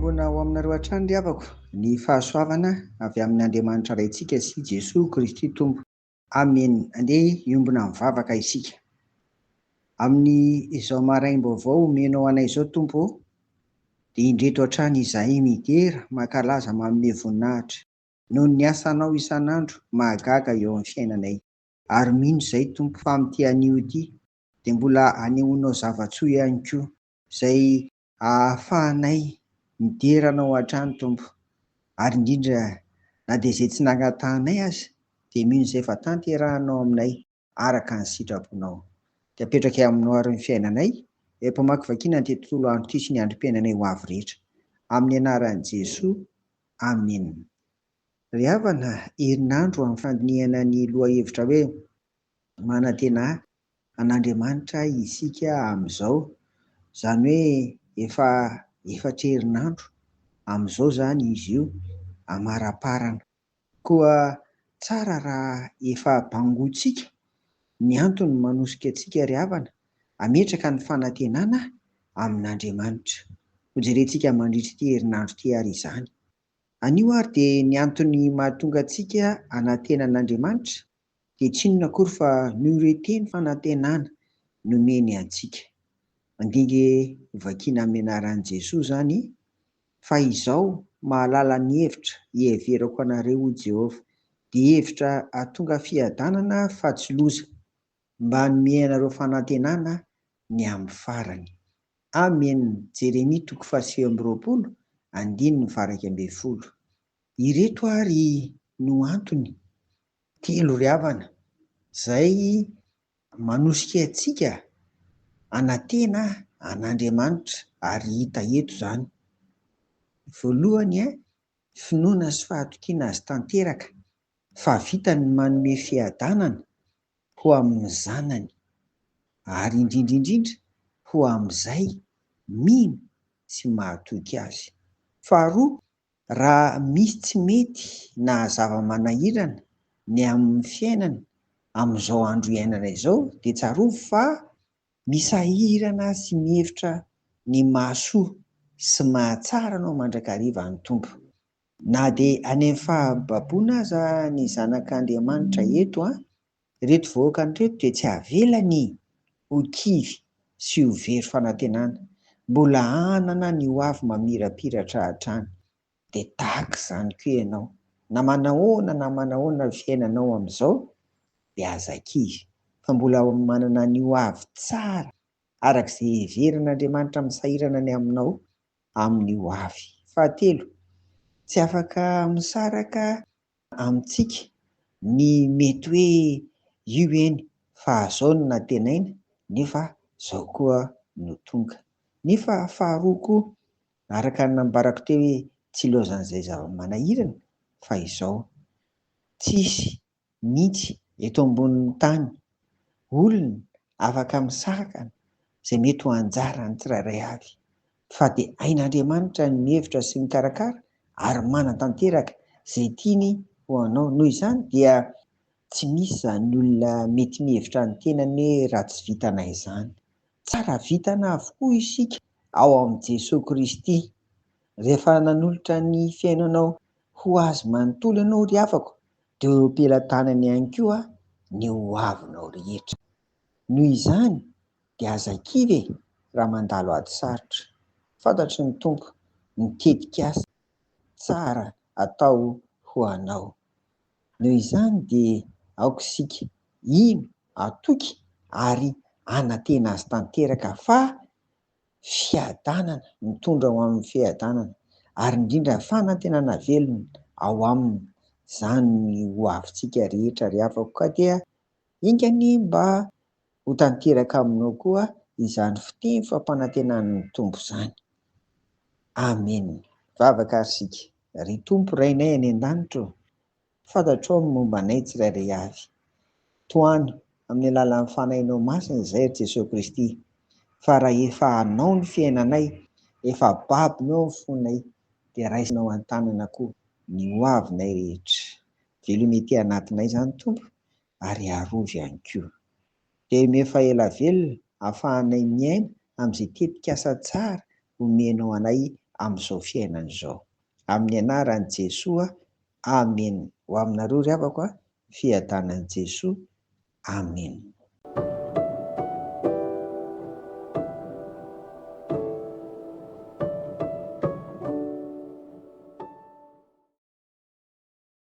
Tombona ao aminareo hatrany ry havako ny fahasoavana avy amin'ny Andriamanitra iray sy Jesosy Kristy Tompo. Amen. Andeha hiombona mivavaka isika. Amin'ny izao maraim-baovao menao anay izao Tompo, dia indreto hatrany izahay midera mankalaza manome voninahitra noho ny asanao isan'andro mahagaga eo amin'ny fiainanay. Ary mino izay Tompo fa amin'ity anio ity dia mbola anehoanao zava-tsoa ihany koa izay ahafahanay mideranao hatrany Tompo. Ary indrindra na dia izay tsy nangatahana aza dia mino izay fa tanterahanao aminay araka ny sitraponao. Dia apetraka aminao ary ny fiainanay, empamaky vakiana ny tontolo andro ity sy ny androm-piainanay ho avy rehetra. Amin'ny anaran'i Jesoa, amen. Ry havana, herinandro amin'ny fandinihana ny lohahevitra hoe manantena an'Andriamanitra isika amin'izao, izany hoe efa efatra herinandro amin'izao izany izy io amara-parana. Koa tsara raha efa bangotsika ny antony manosika antsika ry havana ametraka ny fanantenana amin'Andriamanitra. Ho jerentsika mandritra ity herinandro ity ary izany. Anio ary dia ny antony mahatonga antsika hanantena an'Andriamanitra dia tsy inona akory fa noho ireo teny fanantenana nomeny antsika. Mandinga vakiana amin'ny anaran'i Jesoa izany fa izao mahalala ny hevitra hieverako anareo ho Jehovah, dia hevitra hahatonga fiadanana fa tsy loza, mba hanome anareo fanantenana ny amin'ny farany. Amen. Jeremia 7:20. Ireto ary no antony telo ry havana izay manosika antsika hanantena an'Andriamanitra ary hita eto izany. Voalohany, finoana sy fahatokiana azy tanteraka fa vitany manome fiadanana ho amin'ny zanany ary indrindra ho amin'izay mino sy mahatoky azy. Faharoa, raha misy tsy mety na zava-manahirana ny amin'ny fiainana amin'izao andro iainana izao dia tsarovy fa misahirana sy mihevitra ny mahasoa sy mahatsara anao mandrakariva ny Tompo. Na dia any amin'ny fahababoana aza ny zanak'Andriamanitra eto, reto vahoaka reto dia tsy havelany ho kivy sy ho very fanantenana, mbola hanana ny ho avy mamirapiratra hatrany. Dia tahaka izany koa ianao, na manahoana ny fiainanao amin'izao dia aza kivy, fa mbola manana ny ho avy tsara arak'izay heverin'Andriamanitra misahirana ny aminao amin'ny ho avy. Fahatelo, tsy afaka misaraka amintsika ny mety hoe io eny fa zao no natenaina nefa zao koa no tonga. Nefa faharoa koa, araka ny nambarako teo hoe tsy ilaozan'izay zava-manahirana fa izao, tsisy mihitsy eto ambonin'ny tany olona afaka misakana izay mety ho anjara ny tsirairay avy, fa dia ain'Andriamanitra ny mihevitra sy mikarakara ary manan-tanteraka izay tiany ho anao. Noho izany dia tsy misy izany olona mety mihevitra ny tenany hoe raha tsy vitanay izany. Tsara vitana avokoa isika ao amin'i Jesosy Kristy. Rehefa nanolotra ny fiainanao ho azy manontolo ianao ry havako dia eo am-pelantanany ihany koa ny ho avinao rehetra. Noho izany dia aza kivy raha mandalo ady sarotra. Fantatry ny Tompo mitetika asa tsara atao ho anao. Noho izany dia aoka isika ino atoky ary hanantena azy tanteraka fa fiadanana, mitondra ho amin'ny fiadanana ary indrindra fanantenana velona ao aminy. Izany ny ho avintsika rehetra ry havako, ka dia ingany mba ho tanteraka aminao koa izany fiteny fampanantenan'ny Tompo izany. Amen. Vavaka ary isika. Ry Tompo Rainay any an-danitra, fantatrao ny mombanay tsirairay avy. Tohany amin'ny alalan'ny fanahinao masina izay ry Jesosy Kristy, fa raha efa anao ny fiainanay, efa babonao ny fonay, dia raisinao an-tanana koa ny ho avinay rehetra. Veloma ety anatinay izany Tompo ary arovy ihany koa. Dia mefa ela velona ahafahanay miaina amin'izay tetika asa tsara omenao anay amin'izao fiainana izao. Amin'ny anaran'i Jesoa, amen. Ho aminareo ry havako, fiadanan'i Jesoa, amen.